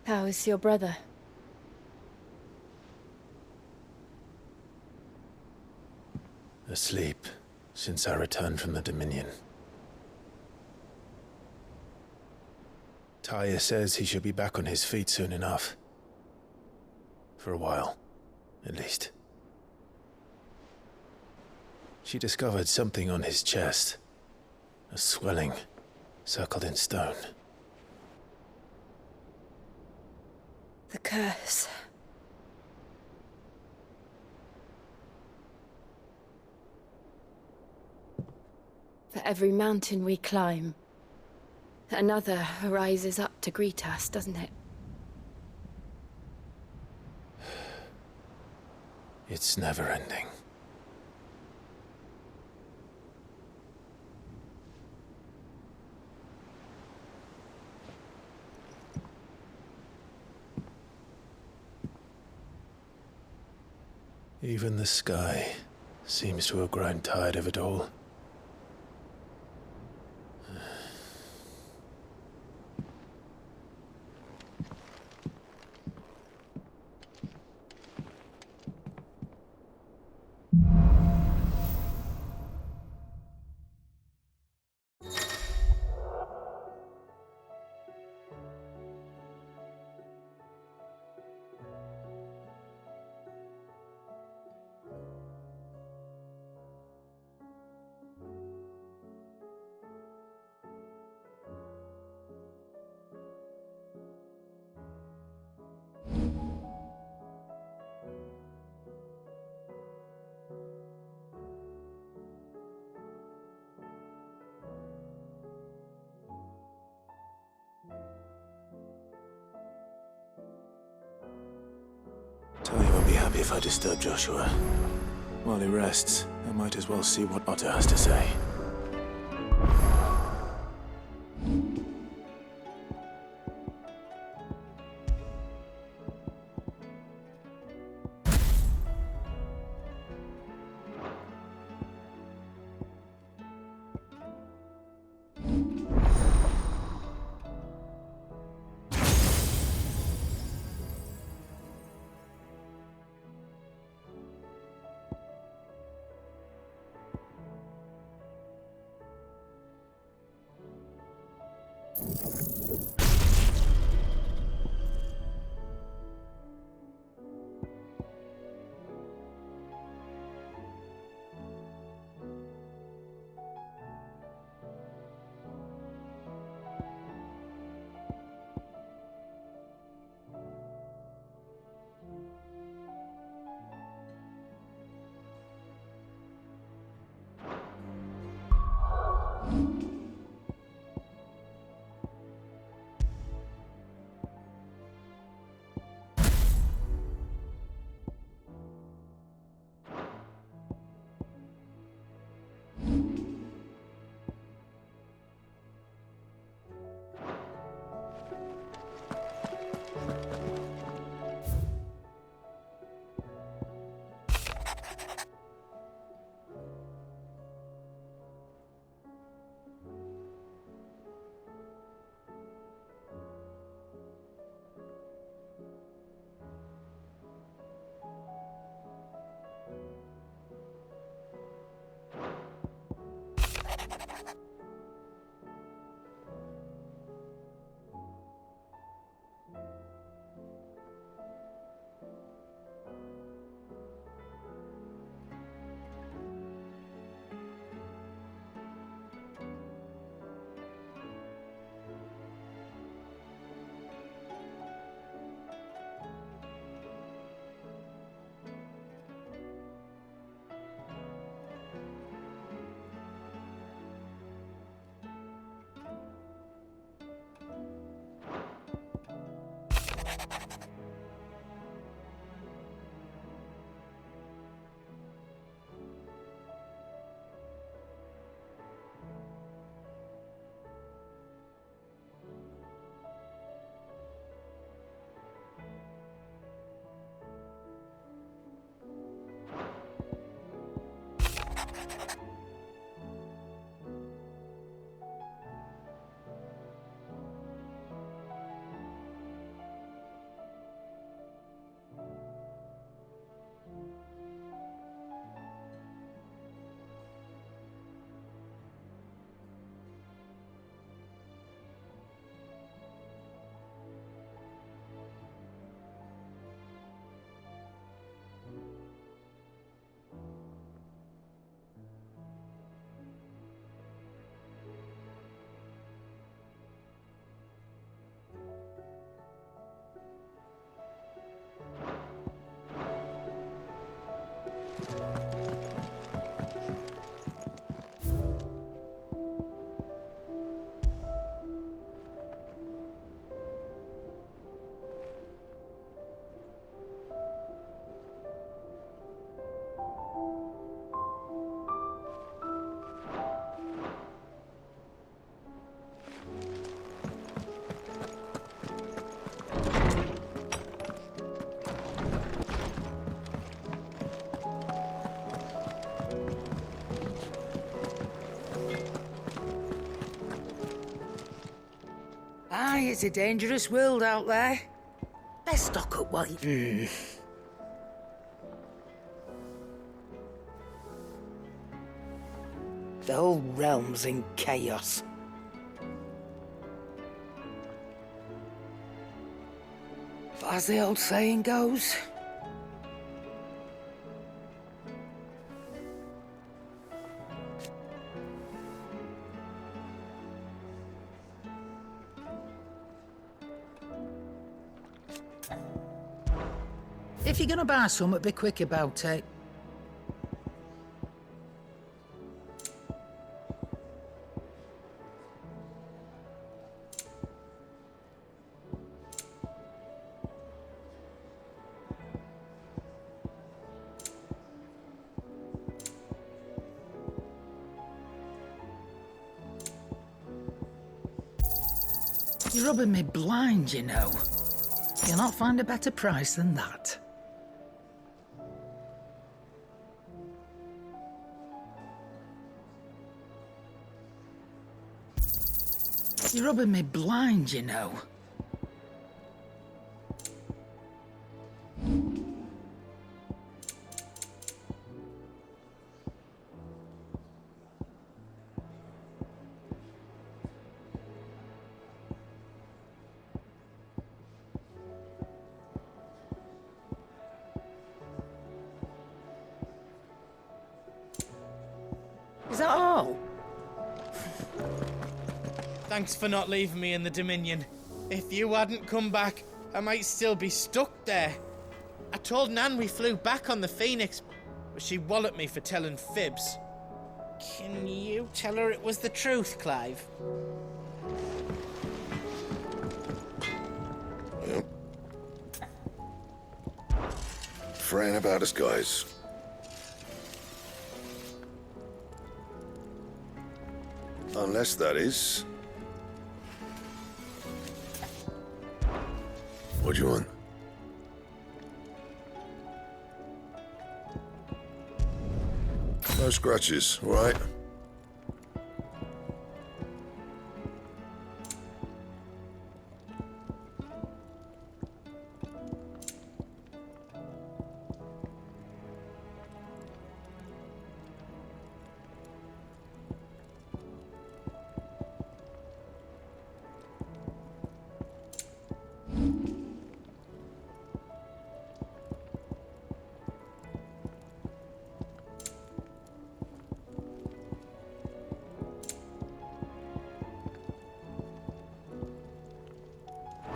How is your brother? Asleep, since I returned from the Dominion. Taya says he should be back on his feet soon enough. For a while, at least. She discovered something on his chest. A swelling, circled in stone. The curse. For every mountain we climb, another rises up to greet us, doesn't it? It's never ending. Even the sky seems to have grown tired of it all. Tony won't be happy if I disturb Joshua. While he rests, I might as well see what Otto has to say. Aye, it's a dangerous world out there. Let's stock up, wife. The whole realm's in chaos. But as the old saying goes, if you're gonna buy something, be quick about it. You're rubbing me blind, you know. You'll not find a better price than that. You're rubbing me blind, you know. Is that all? Thanks for not leaving me in the Dominion. If you hadn't come back, I might still be stuck there. I told Nan we flew back on the Phoenix, but she walloped me for telling fibs. Can you tell her it was the truth, Clive? Yep. Fraying about us, guys. Unless that is... What do you want? No scratches, all right?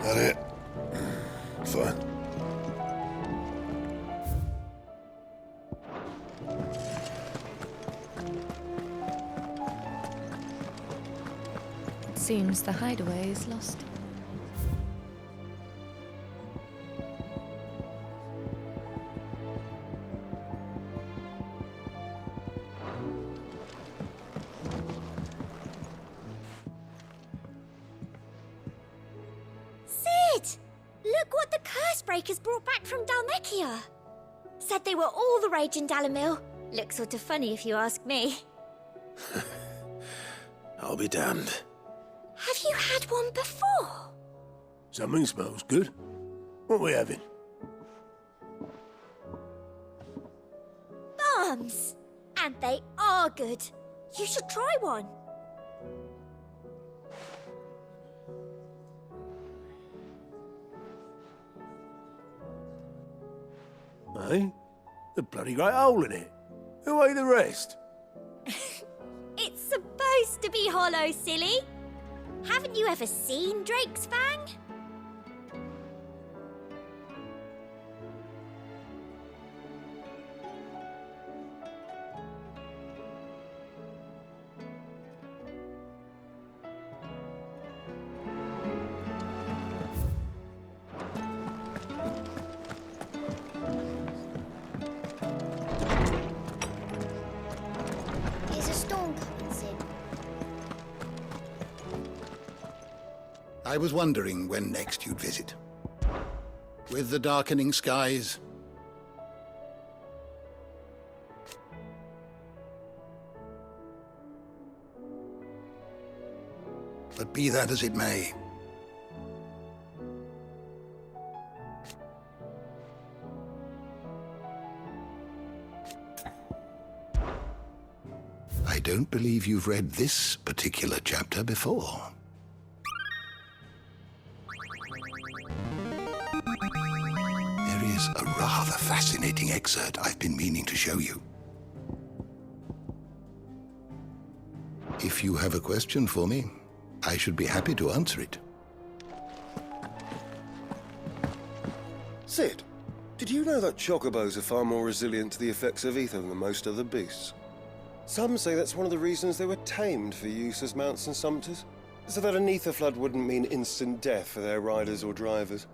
That it? Fine. Seems the hideaway is lost. Sid! Look what the Cursebreakers brought back from Dalmekia. Said they were all the rage in Dalamil. Looks sort of funny if you ask me. I'll be damned. Have you had one before? Something smells good. What are we having? Bombs! And they are good. You should try one. Eh? The bloody great hole in it. Who ate the rest? It's supposed to be hollow, silly. Haven't you ever seen Drake's Fang? Is a storm coming, Sid? I was wondering when next you'd visit. With the darkening skies, but be that as it may, don't believe you've read this particular chapter before. There is a rather fascinating excerpt I've been meaning to show you. If you have a question for me, I should be happy to answer it. Sid, did you know that chocobos are far more resilient to the effects of ether than most other beasts? Some say that's one of the reasons they were tamed for use as mounts and sumpters, so that an ether flood wouldn't mean instant death for their riders or drivers.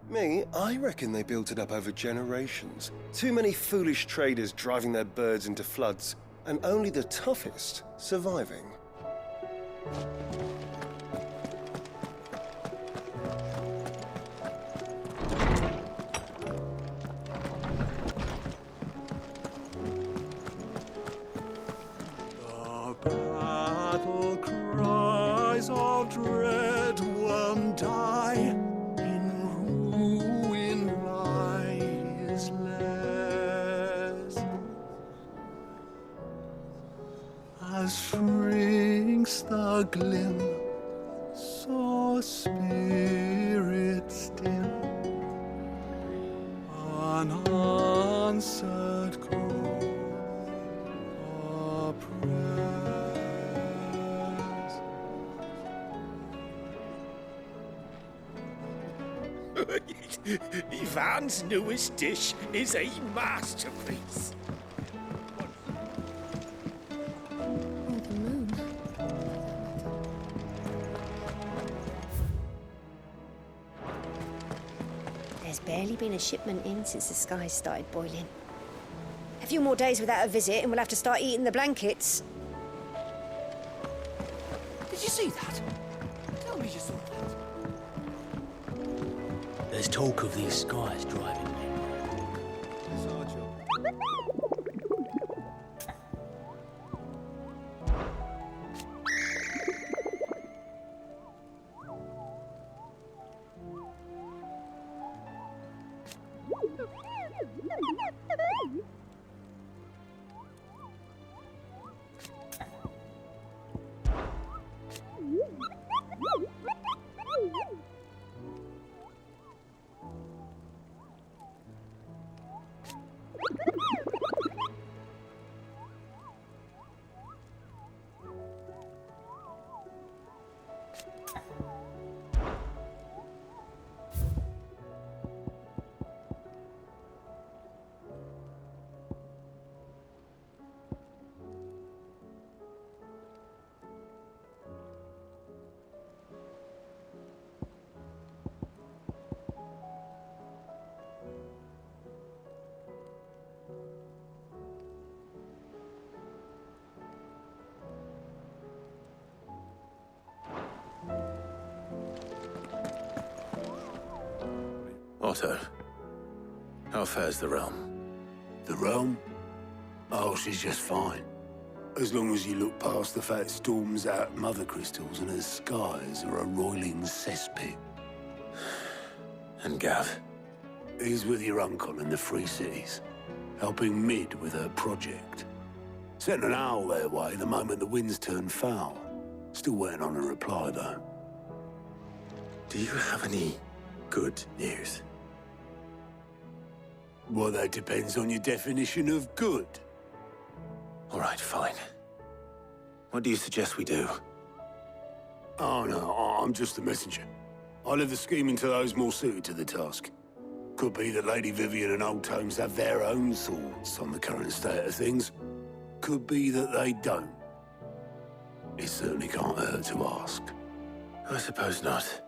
Me, I reckon they built it up over generations. Too many foolish traders driving their birds into floods, and only the toughest surviving. Battle cries of dread worm die, in ruin lies less, as shrinks the glim, so spirit still, unanswered call or prayer. Ivan's newest dish is a masterpiece. Oh, the moon. There's barely been a shipment in since the skies started boiling. A few more days without a visit and we'll have to start eating the blankets. Did you see that? Tell me you saw that. There's talk of these skies driving me. Otto, how fares the realm? The realm? Oh, she's just fine. As long as you look past the fat storms out mother crystals and her skies are a roiling cesspit. And Gav? He's with your uncle in the Free Cities, helping Mid with her project. Sent an owl their way the moment the winds turned foul. Still waiting on a reply, though. Do you have any good news? Well, that depends on your definition of good. All right, fine. What do you suggest we do? Oh, no, I'm just a messenger. I leave the scheming to those more suited to the task. Could be that Lady Vivian and Old Tomes have their own thoughts on the current state of things. Could be that they don't. It certainly can't hurt to ask. I suppose not.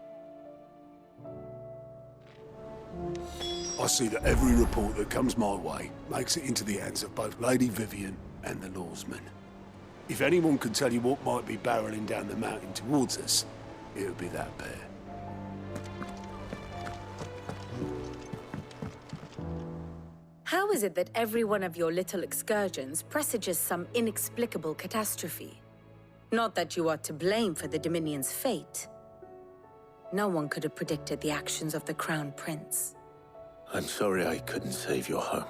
I see that every report that comes my way makes it into the hands of both Lady Vivian and the Lawsmen. If anyone could tell you what might be barreling down the mountain towards us, it would be that pair. How is it that every one of your little excursions presages some inexplicable catastrophe? Not that you are to blame for the Dominion's fate. No one could have predicted the actions of the Crown Prince. I'm sorry I couldn't save your home.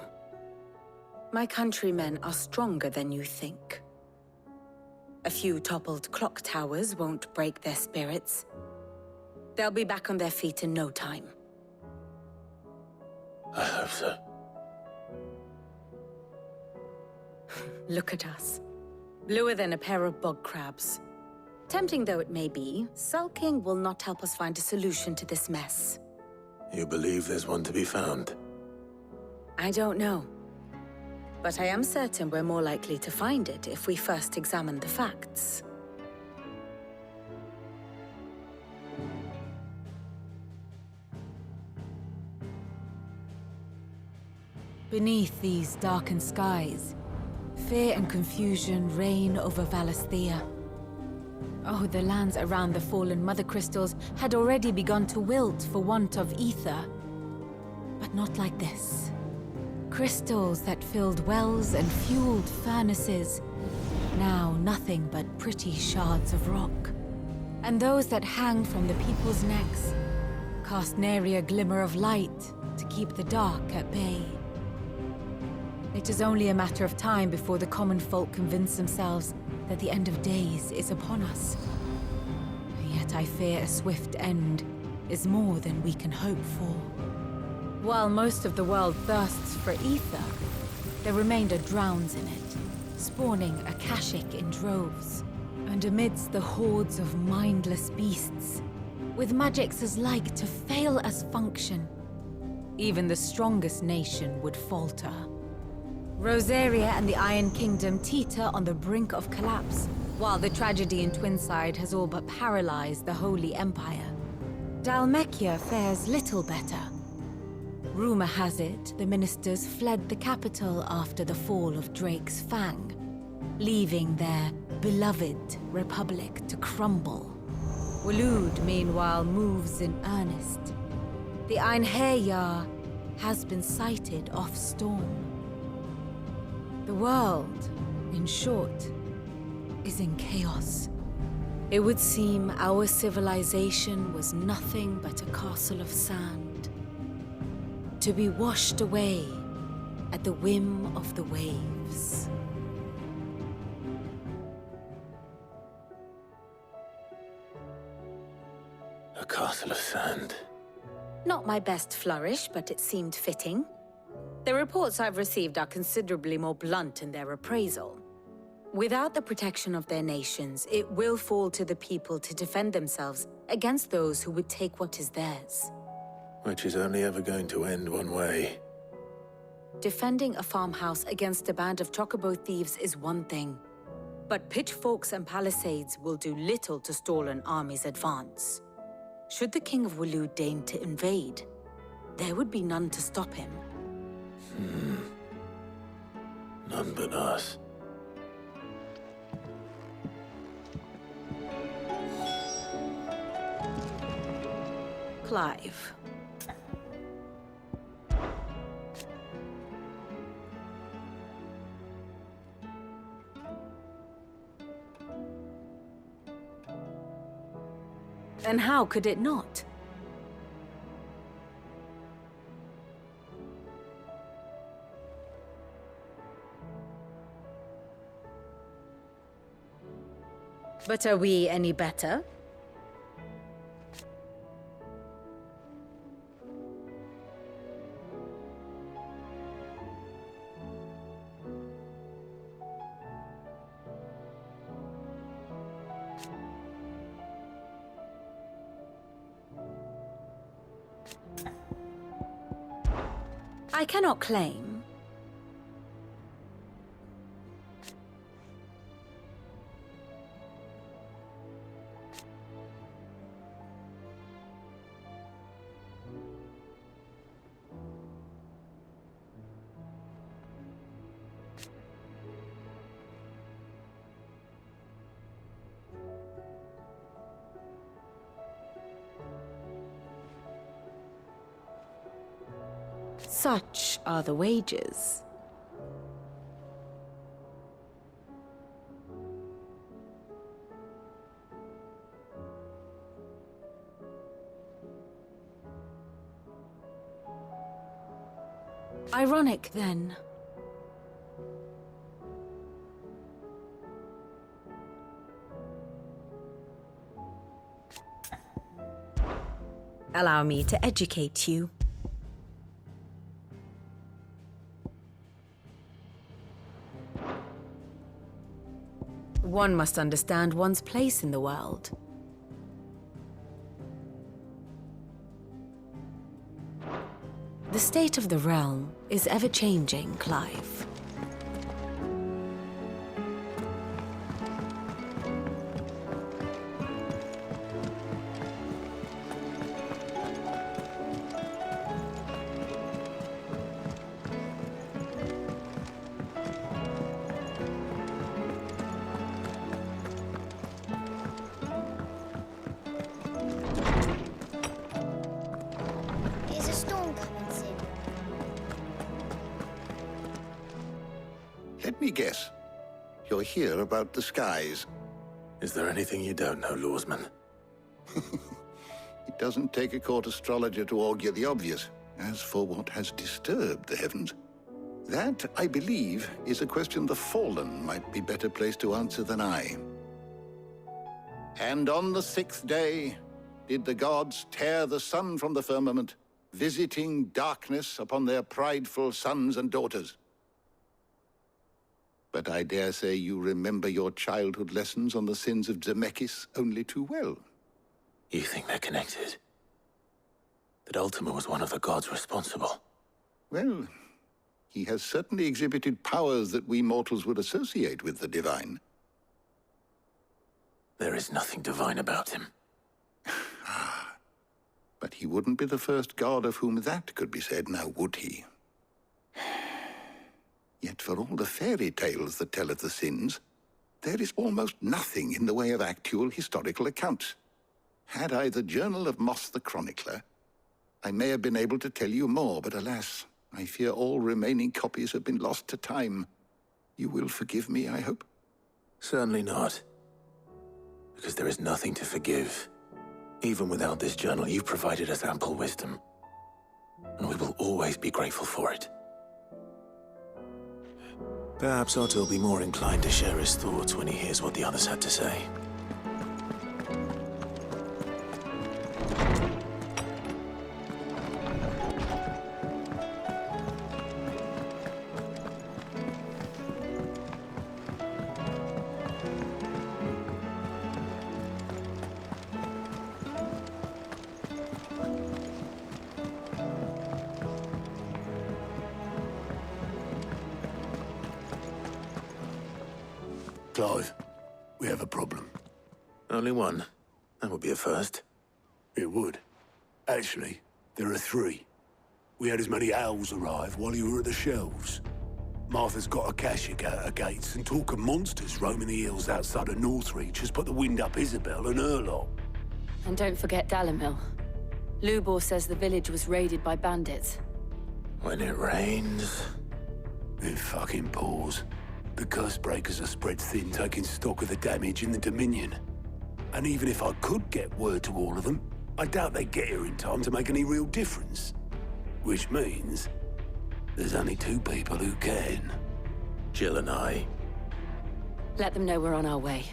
My countrymen are stronger than you think. A few toppled clock towers won't break their spirits. They'll be back on their feet in no time. I hope so. Look at us. Bluer than a pair of bog crabs. Tempting though it may be, sulking will not help us find a solution to this mess. You believe there's one to be found? I don't know. But I am certain we're more likely to find it if we first examine the facts. Beneath these darkened skies, fear and confusion reign over Valisthea. Oh, the lands around the fallen Mother Crystals had already begun to wilt for want of ether. But not like this. Crystals that filled wells and fueled furnaces. Now nothing but pretty shards of rock. And those that hang from the people's necks cast nary a glimmer of light to keep the dark at bay. It is only a matter of time before the common folk convince themselves that the end of days is upon us. Yet I fear a swift end is more than we can hope for. While most of the world thirsts for ether, the remainder drowns in it, spawning Akashic in droves. And amidst the hordes of mindless beasts, with magics as like to fail as function, even the strongest nation would falter. Rosaria and the Iron Kingdom teeter on the brink of collapse, while the tragedy in Twinside has all but paralyzed the Holy Empire. Dhalmekia fares little better. Rumor has it the ministers fled the capital after the fall of Drake's Fang, leaving their beloved republic to crumble. Waloed, meanwhile, moves in earnest. The Einherjar has been sighted off-storm. The world, in short, is in chaos. It would seem our civilization was nothing but a castle of sand, to be washed away at the whim of the waves. A castle of sand. Not my best flourish, but it seemed fitting. The reports I've received are considerably more blunt in their appraisal. Without the protection of their nations, it will fall to the people to defend themselves against those who would take what is theirs. Which is only ever going to end one way. Defending a farmhouse against a band of chocobo thieves is one thing, but pitchforks and palisades will do little to stall an army's advance. Should the King of Waloed deign to invade, there would be none to stop him. None but us. Clive. And how could it not? But are we any better? I cannot claim. Such are the wages. Ironic, then. Allow me to educate you. One must understand one's place in the world. The state of the realm is ever-changing, Clive. Is a storm coming soon? Let me guess. You're here about the skies. Is there anything you don't know, Lawsman? It doesn't take a court astrologer to augur the obvious. As for what has disturbed the heavens, that, I believe, is a question the Fallen might be better placed to answer than I. And on the 6th day did the gods tear the sun from the firmament, visiting darkness upon their prideful sons and daughters. But I dare say you remember your childhood lessons on the sins of Zemeckis only too well. You think they're connected? That Ultima was one of the gods responsible? Well, he has certainly exhibited powers that we mortals would associate with the divine. There is nothing divine about him. But he wouldn't be the first god of whom that could be said, now would he? Yet for all the fairy tales that tell of the sins, there is almost nothing in the way of actual historical accounts. Had I the Journal of Moss the Chronicler, I may have been able to tell you more, but alas, I fear all remaining copies have been lost to time. You will forgive me, I hope? Certainly not. Because there is nothing to forgive. Even without this journal, you've provided us ample wisdom. And we will always be grateful for it. Perhaps Otto will be more inclined to share his thoughts when he hears what the others had to say. Clive, we have a problem. Only one. That would be a first. It would. Actually, there are 3. We had as many owls arrive while you were at the shelves. Martha's got a Kashik out her gates, and talk of monsters roaming the hills outside of Northreach has put the wind up Isabel and her lot. And don't forget Dalimil. Lubor says the village was raided by bandits. When it rains... It fucking pours. The Cursebreakers are spread thin, taking stock of the damage in the Dominion. And even if I could get word to all of them, I doubt they'd get here in time to make any real difference. Which means there's only 2 people who can. Jill and I. Let them know we're on our way.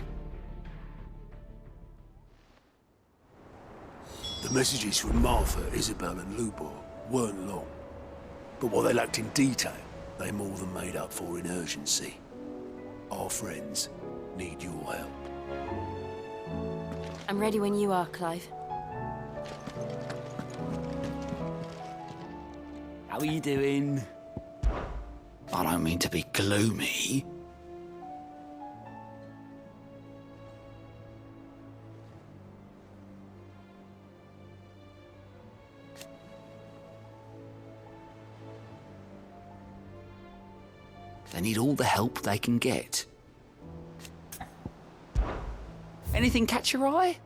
The messages from Martha, Isabel and Lubor weren't long. But what they lacked in detail, they more than made up for in urgency. Our friends need your help. I'm ready when you are, Clive. How are you doing? I don't mean to be gloomy. They need all the help they can get. Anything catch your eye?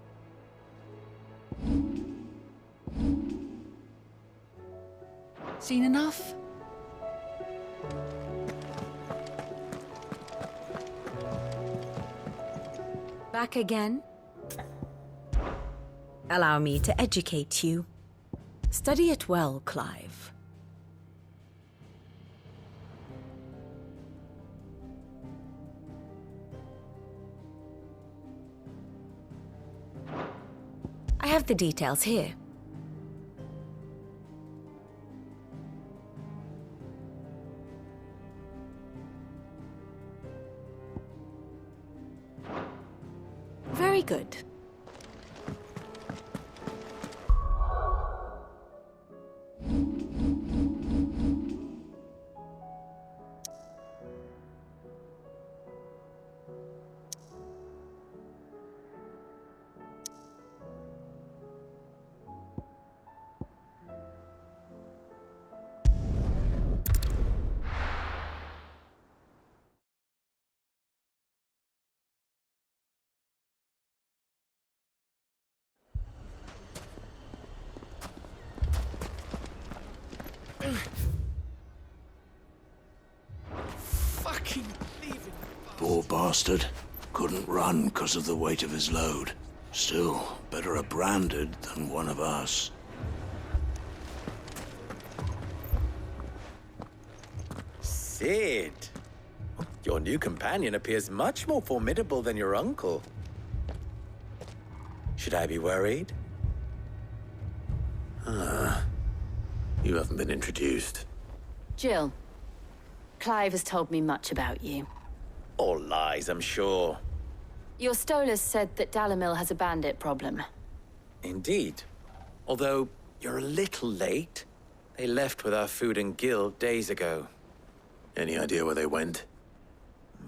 Seen enough? Back again? Allow me to educate you. Study it well, Clive. I have the details here. Very good. Fucking leaving. Poor bastard. Couldn't run because of the weight of his load. Still, better a branded than one of us. Sid! Your new companion appears much more formidable than your uncle. Should I be worried? You haven't been introduced. Jill, Clive has told me much about you. All lies, I'm sure. Your Stolas said that Dalimil has a bandit problem. Indeed. Although, you're a little late. They left with our food and guild days ago. Any idea where they went?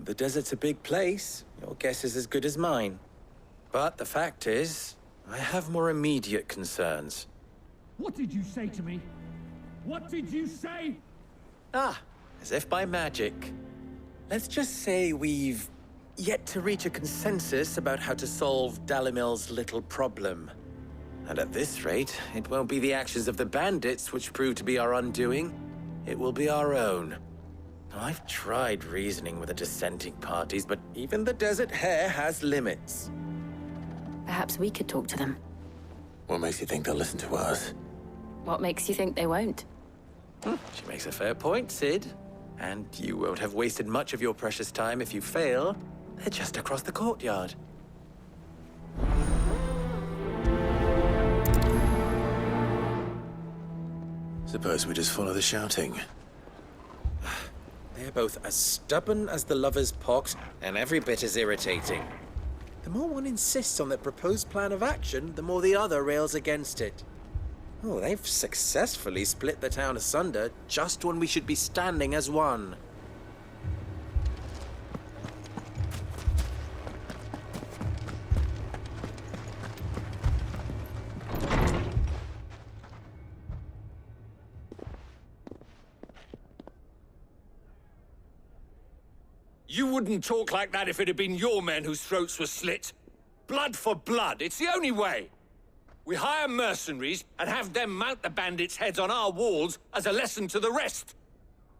The desert's a big place. Your guess is as good as mine. But the fact is, I have more immediate concerns. What did you say to me? What did you say? Ah, as if by magic. Let's just say we've yet to reach a consensus about how to solve Dalimil's little problem. And at this rate, it won't be the actions of the bandits which prove to be our undoing. It will be our own. I've tried reasoning with the dissenting parties, but even the Desert Hare has limits. Perhaps we could talk to them. What makes you think they'll listen to us? What makes you think they won't? She makes a fair point, Sid. And you won't have wasted much of your precious time if you fail. They're just across the courtyard. Suppose we just follow the shouting. They're both as stubborn as the lover's pox, and every bit as irritating. The more one insists on their proposed plan of action, the more the other rails against it. Oh, they've successfully split the town asunder just when we should be standing as one. You wouldn't talk like that if it had been your men whose throats were slit. Blood for blood, it's the only way. We hire mercenaries and have them mount the bandits' heads on our walls as a lesson to the rest.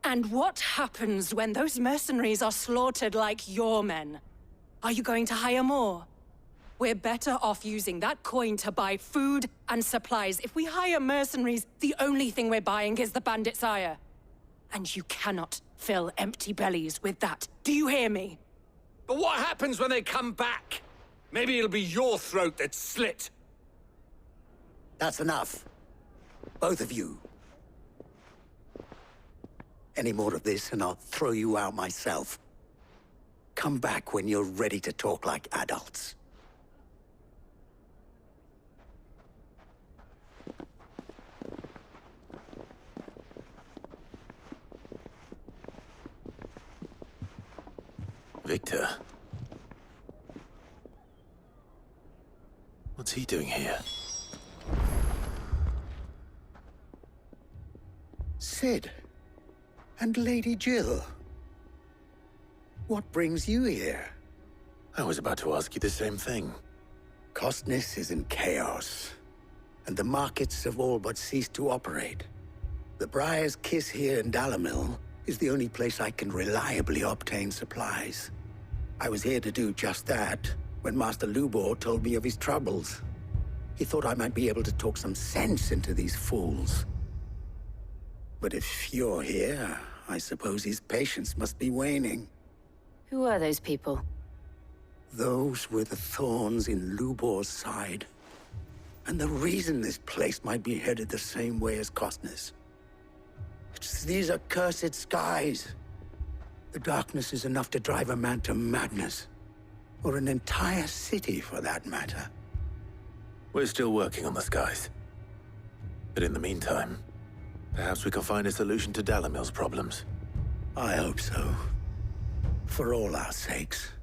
And what happens when those mercenaries are slaughtered like your men? Are you going to hire more? We're better off using that coin to buy food and supplies. If we hire mercenaries, the only thing we're buying is the bandits' ire. And you cannot fill empty bellies with that. Do you hear me? But what happens when they come back? Maybe it'll be your throat that's slit. That's enough. Both of you. Any more of this and I'll throw you out myself. Come back when you're ready to talk like adults. Victor. What's he doing here? Sid. And Lady Jill. What brings you here? I was about to ask you the same thing. Costness is in chaos, and the markets have all but ceased to operate. The Briar's Kiss here in Dalimil is the only place I can reliably obtain supplies. I was here to do just that when Master Lubor told me of his troubles. He thought I might be able to talk some sense into these fools. But if you're here, I suppose his patience must be waning. Who are those people? Those were the thorns in Lubor's side. And the reason this place might be headed the same way as Costness. It's these accursed skies. The darkness is enough to drive a man to madness. Or an entire city, for that matter. We're still working on the skies. But in the meantime, perhaps we can find a solution to Dalimil's problems. I hope so. For all our sakes.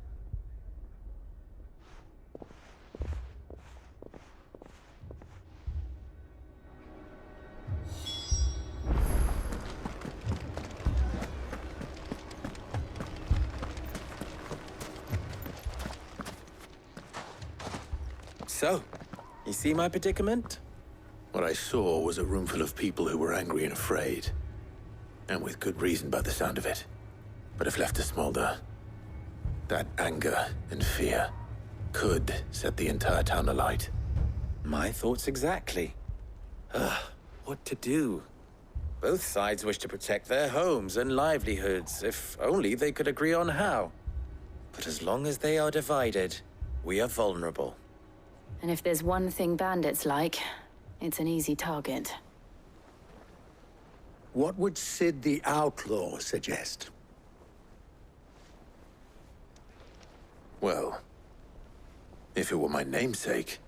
So, you see my predicament? What I saw was a room full of people who were angry and afraid. And with good reason by the sound of it. But if left to smolder, that anger and fear could set the entire town alight. My thoughts exactly. What to do? Both sides wish to protect their homes and livelihoods, if only they could agree on how. But as long as they are divided, we are vulnerable. And if there's one thing bandits like, it's an easy target. What would Sid the Outlaw suggest? Well, if it were my namesake,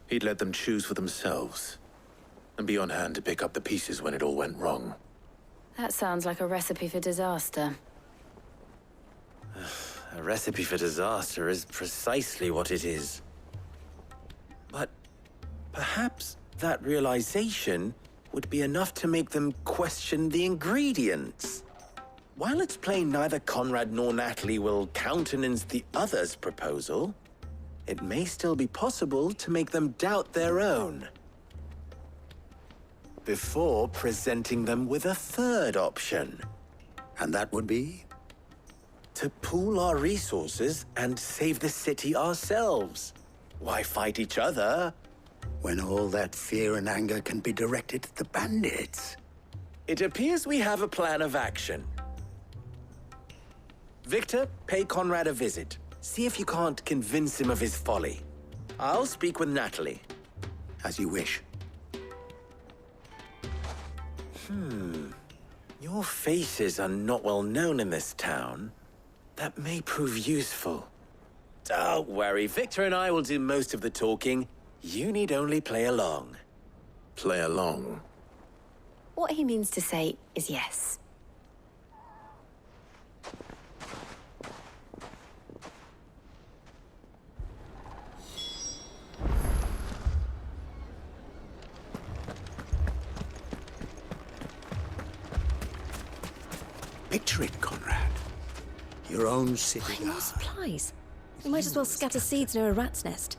he'd let them choose for themselves and be on hand to pick up the pieces when it all went wrong. That sounds like a recipe for disaster. A recipe for disaster is precisely what it is. But perhaps that realization would be enough to make them question the ingredients. While it's plain neither Conrad nor Natalie will countenance the other's proposal, it may still be possible to make them doubt their own. Before presenting them with a third option. And that would be? To pool our resources and save the city ourselves. Why fight each other? When all that fear and anger can be directed at the bandits. It appears we have a plan of action. Victor, pay Conrad a visit. See if you can't convince him of his folly. I'll speak with Natalie. As you wish. Your faces are not well known in this town. That may prove useful. Don't worry, Victor and I will do most of the talking. You need only play along. Play along? What he means to say is yes. Picture it, Conrad. Your own city. More supplies. We might as well scatter seeds near a rat's nest.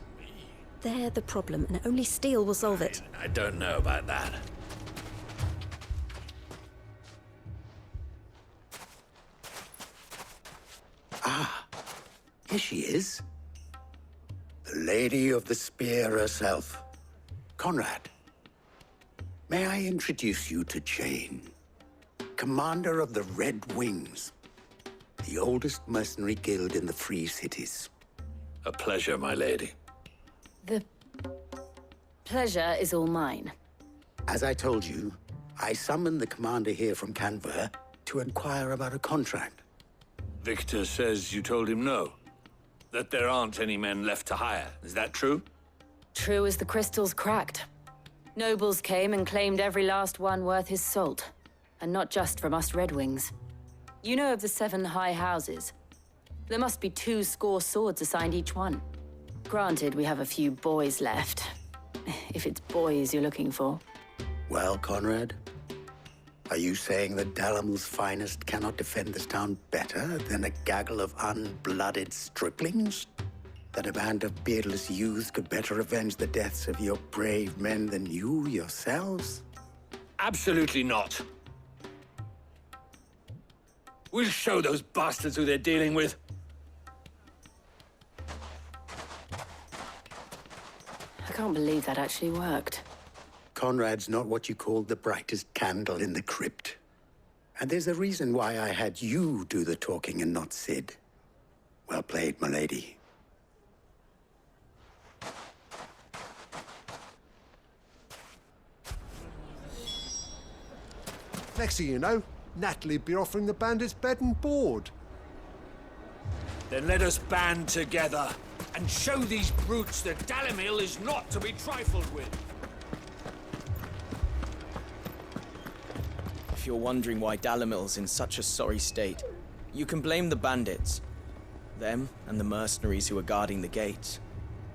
They're the problem, and only steel will solve it. I don't know about that. Here she is. The Lady of the Spear herself. Conrad, may I introduce you to Jane, commander of the Red Wings, the oldest mercenary guild in the Free Cities. A pleasure, my lady. The pleasure is all mine. As I told you, I summoned the commander here from Canver to inquire about a contract. Victor says you told him no. That there aren't any men left to hire. Is that true? True as the crystals cracked. Nobles came and claimed every last one worth his salt. And not just from us Red Wings. You know of the 7 high houses. There must be 2 swords assigned each one. Granted, we have a few boys left. If it's boys you're looking for. Well, Conrad, are you saying that Dalimil's finest cannot defend this town better than a gaggle of unblooded striplings? That a band of beardless youths could better avenge the deaths of your brave men than you yourselves? Absolutely not. We'll show those bastards who they're dealing with. I can't believe that actually worked. Conrad's not what you called the brightest candle in the crypt. And there's a reason why I had you do the talking and not Sid. Well played, my lady. Next thing you know, Natalie'd be offering the bandits bed and board. Then let us band together and show these brutes that Dalimil is not to be trifled with. If you're wondering why Dalimil's in such a sorry state, you can blame the bandits. Them and the mercenaries who are guarding the gates.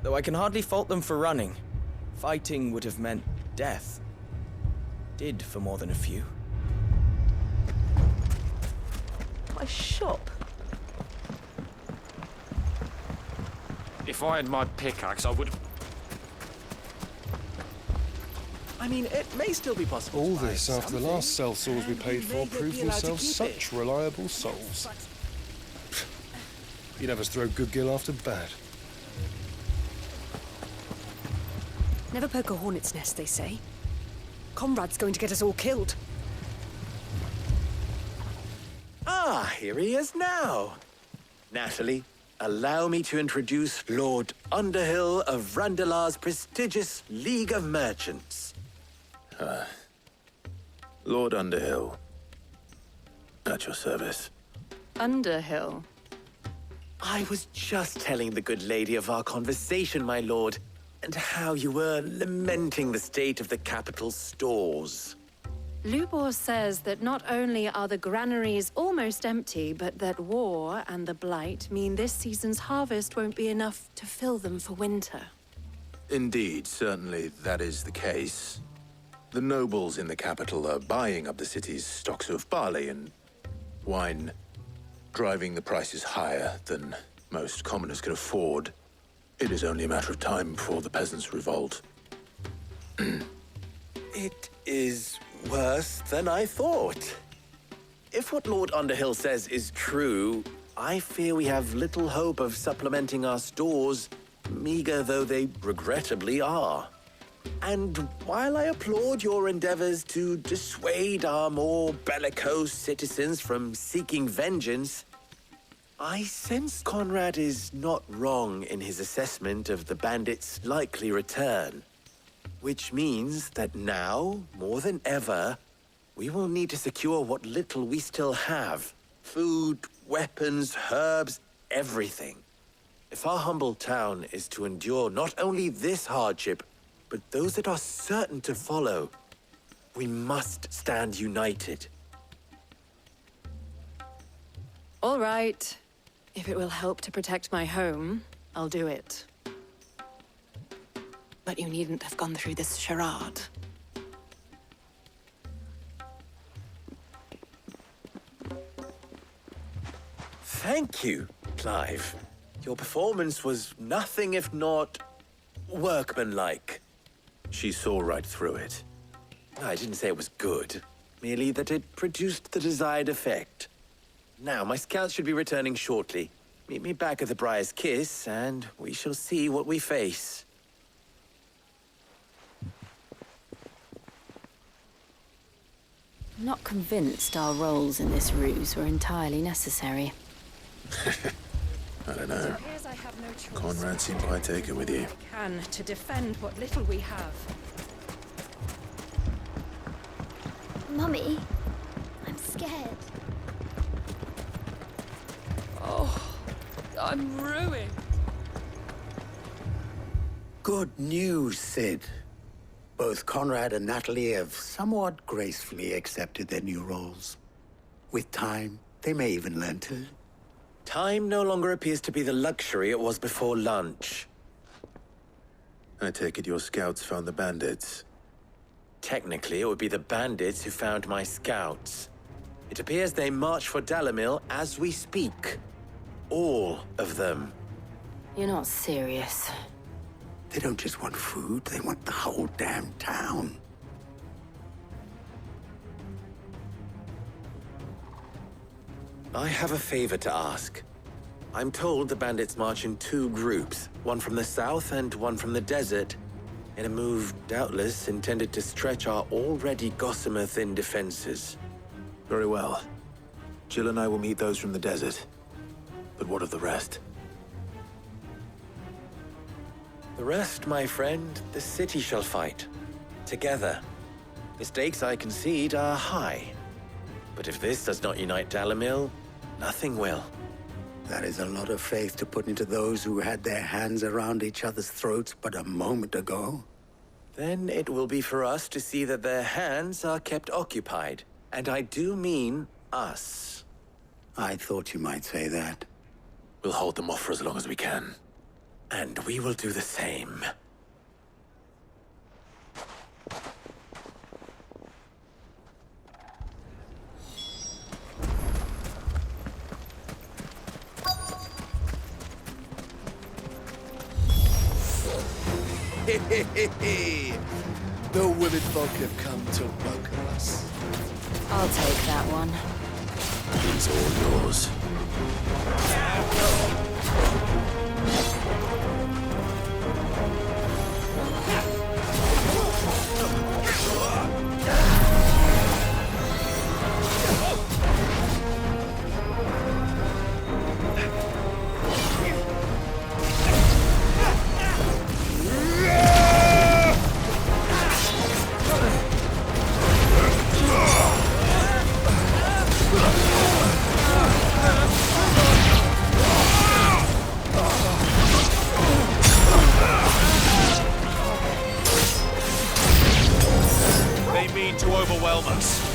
Though I can hardly fault them for running. Fighting would have meant death. Did for more than a few. A shop. If I had my pickaxe, I would... I mean, it may still be possible. All this after the last sellswords we paid for proved themselves such reliable souls. You'd have us throw good gill after bad. Never poke a hornet's nest, they say. Conrad's going to get us all killed. Ah, here he is now. Natalie, allow me to introduce Lord Underhill of Randalar's prestigious League of Merchants. Lord Underhill. At your service. Underhill? I was just telling the good lady of our conversation, my lord, and how you were lamenting the state of the capital's stores. Lubor says that not only are the granaries almost empty, but that war and the Blight mean this season's harvest won't be enough to fill them for winter. Indeed, certainly that is the case. The nobles in the capital are buying up the city's stocks of barley and wine, driving the prices higher than most commoners can afford. It is only a matter of time before the peasants revolt. It is worse than I thought. If what Lord Underhill says is true, I fear we have little hope of supplementing our stores, meager though they regrettably are. And while I applaud your endeavors to dissuade our more bellicose citizens from seeking vengeance, I sense Conrad is not wrong in his assessment of the bandits' likely return. Which means that now, more than ever, we will need to secure what little we still have. Food, weapons, herbs, everything. If our humble town is to endure not only this hardship, but those that are certain to follow, we must stand united. All right. If it will help to protect my home, I'll do it. But you needn't have gone through this charade. Thank you, Clive. Your performance was nothing if not workmanlike. She saw right through it. I didn't say it was good, merely that it produced the desired effect. Now, my scouts should be returning shortly. Meet me back at the Briar's Kiss, and we shall see what we face. I'm not convinced our roles in this ruse were entirely necessary. I don't know. Conrad seemed quite taken with you. Can to defend what little we have. Mummy, I'm scared. Oh, I'm ruined. Good news, Sid. Both Conrad and Natalie have somewhat gracefully accepted their new roles. With time, they may even learn to... Time no longer appears to be the luxury it was before lunch. I take it your scouts found the bandits. Technically, it would be the bandits who found my scouts. It appears they march for Dalimil as we speak. All of them. You're not serious. They don't just want food, they want the whole damn town. I have a favor to ask. I'm told the bandits march in two groups, one from the south and one from the desert, in a move doubtless intended to stretch our already gossamer-thin defenses. Very well. Jill and I will meet those from the desert. But what of the rest? The rest, my friend, the city shall fight. Together. The stakes, I concede, are high. But if this does not unite Dalimil, nothing will. That is a lot of faith to put into those who had their hands around each other's throats but a moment ago. Then it will be for us to see that their hands are kept occupied. And I do mean us. I thought you might say that. We'll hold them off for as long as we can. And we will do the same. The women folk have come to welcome us. I'll take that one. He's all yours. To overwhelm us.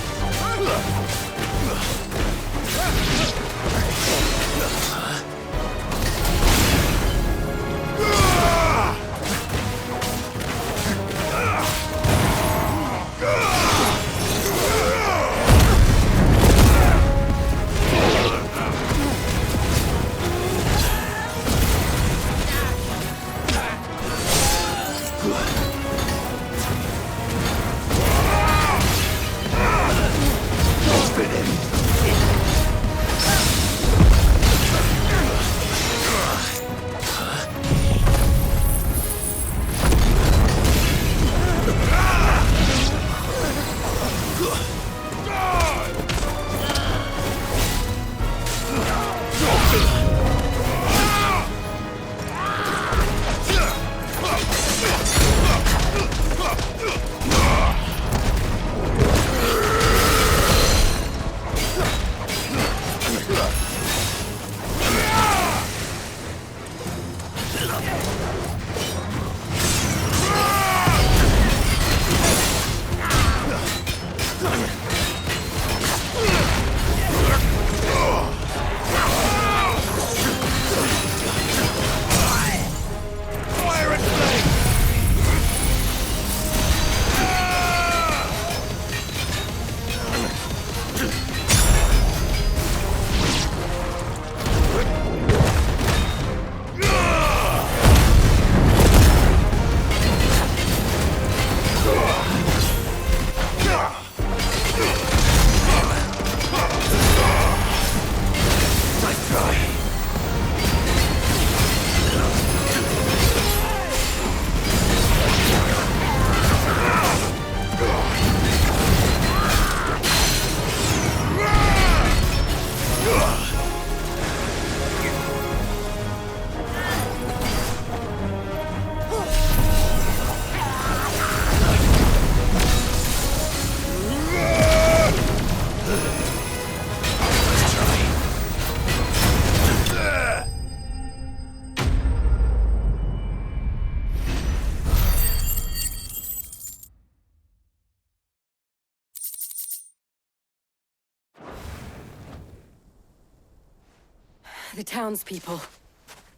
The townspeople.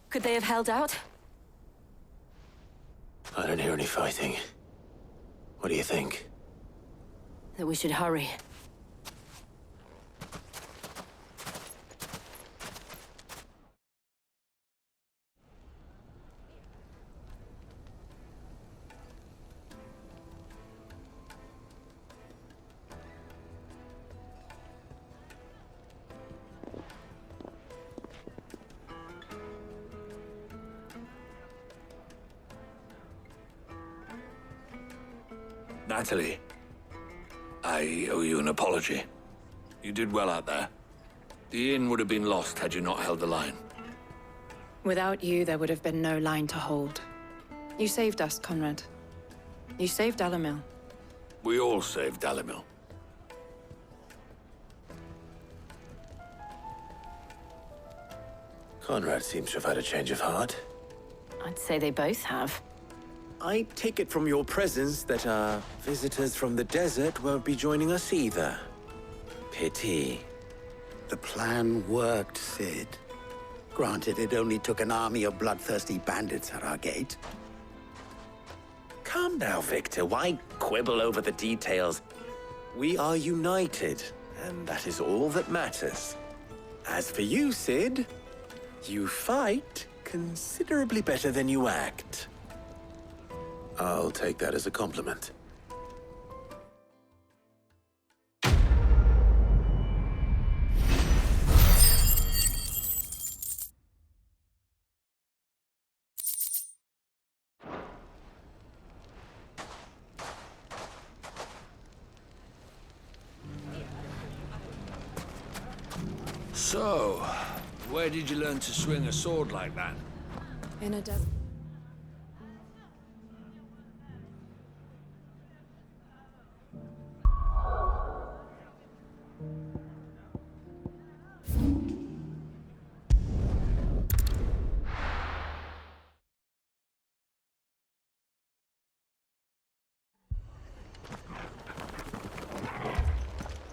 Could they have held out? I don't hear any fighting. What do you think? That we should hurry. Natalie, I owe you an apology. You did well out there. The inn would have been lost had you not held the line. Without you, there would have been no line to hold. You saved us, Conrad. You saved Dalimil. We all saved Dalimil. Conrad seems to have had a change of heart. I'd say they both have. I take it from your presence that our visitors from the desert won't be joining us either. Pity. The plan worked, Sid. Granted, it only took an army of bloodthirsty bandits at our gate. Calm now, Victor. Why quibble over the details? We are united, and that is all that matters. As for you, Sid, you fight considerably better than you act. I'll take that as a compliment. So, where did you learn to swing a sword like that? In a desert.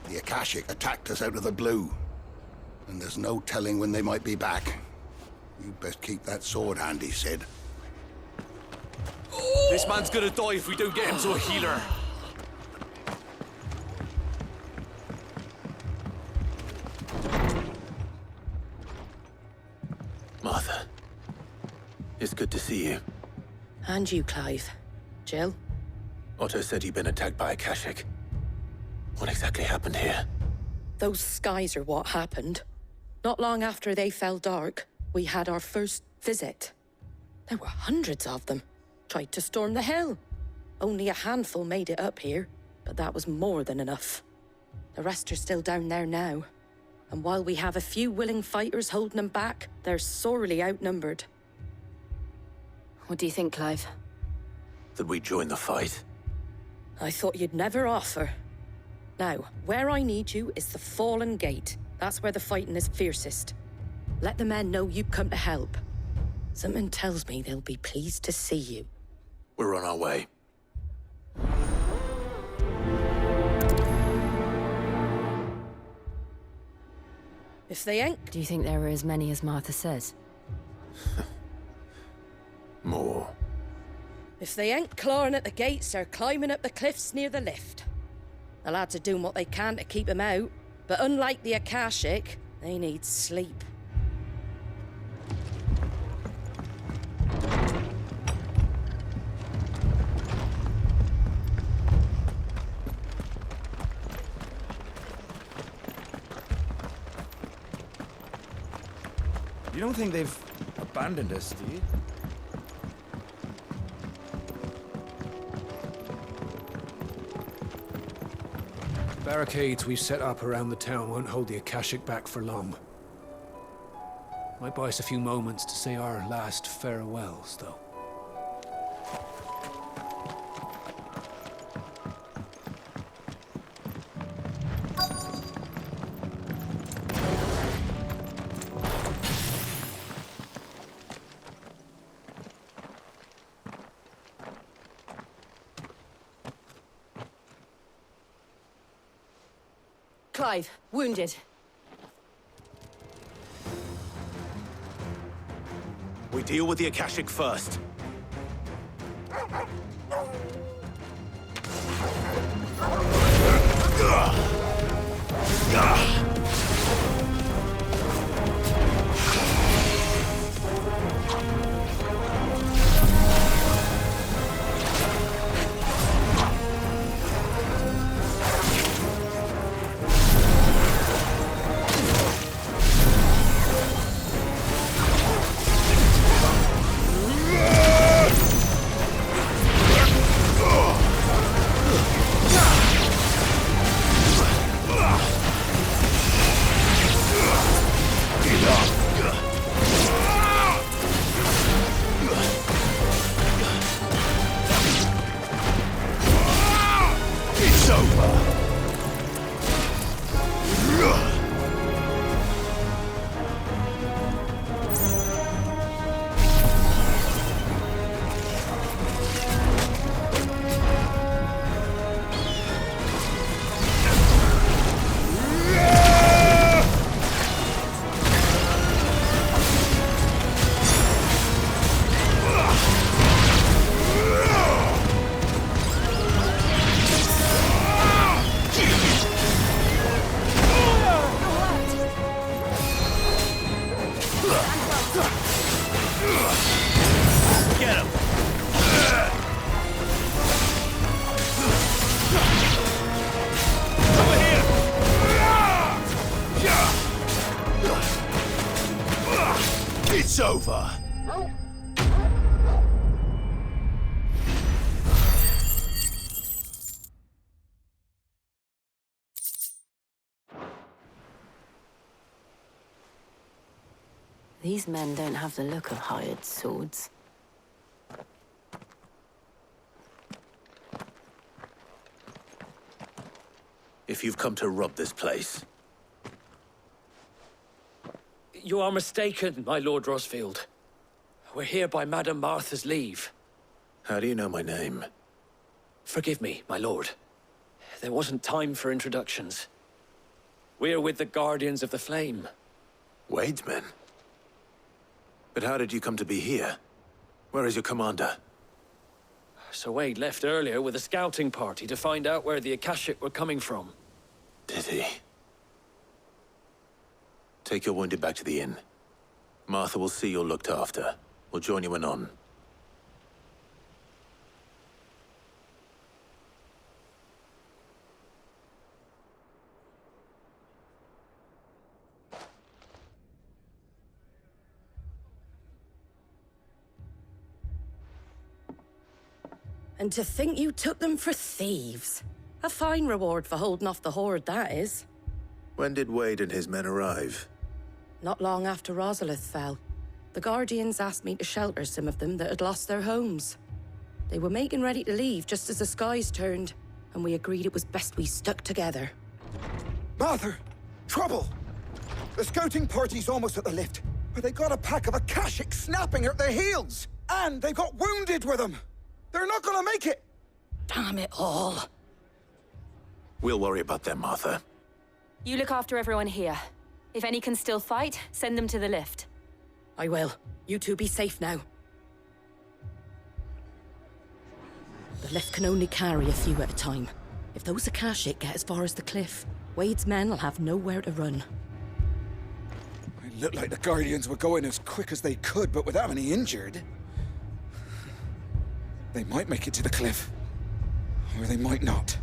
The Akashic attacked us out of the blue. And there's no telling when they might be back. You best keep that sword handy, Sid. This man's gonna die if we don't get him to a healer. Martha, it's good to see you. And you, Clive. Jill? Otto said you'd been attacked by Akashic. What exactly happened here? Those skies are what happened. Not long after they fell dark, we had our first visit. There were hundreds of them. Tried to storm the hill. Only a handful made it up here, but that was more than enough. The rest are still down there now. And while we have a few willing fighters holding them back, they're sorely outnumbered. What do you think, Clive? That we join the fight? I thought you'd never offer. Now, where I need you is the Fallen Gate. That's where the fighting is fiercest. Let the men know you've come to help. Something tells me they'll be pleased to see you. We're on our way. If they ain't... Do you think there are as many as Martha says? More. If they ain't clawing at the gates, they're climbing up the cliffs near the lift. The lads are doing what they can to keep them out, but unlike the Akashic, they need sleep. You don't think they've abandoned us, do you? Barricades we've set up around the town won't hold the Akashic back for long. Might buy us a few moments to say our last farewells, though. Clive, wounded. We deal with the Akashic first. over. These men don't have the look of hired swords. If you've come to rob this place, You are mistaken, my Lord Rosfield. We're here by Madame Martha's leave. how do you know my name? Forgive me, my lord. There wasn't time for introductions. We're with the Guardians of the Flame. Wade's men? But how did you come to be here? Where is your commander? Sir Wade left earlier with a scouting party to find out where the Akashic were coming from. Did he? Take your wounded back to the inn. Martha will see you're looked after. We'll join you anon. And to think you took them for thieves. A fine reward for holding off the horde, that is. When did Wade and his men arrive? Not long after Rosalith fell, the Guardians asked me to shelter some of them that had lost their homes. They were making ready to leave just as the skies turned, and we agreed it was best we stuck together. Martha! Trouble! The scouting party's almost at the lift, but they got a pack of Akashic snapping at their heels! And they got wounded with them! They're not gonna make it! Damn it all. We'll worry about them, Martha. You look after everyone here. If any can still fight, send them to the lift. I will. You two be safe now. The lift can only carry a few at a time. If those Akashic get as far as the cliff, Wade's men will have nowhere to run. It looked like the Guardians were going as quick as they could, but without any injured. They might make it to the cliff. Or they might not.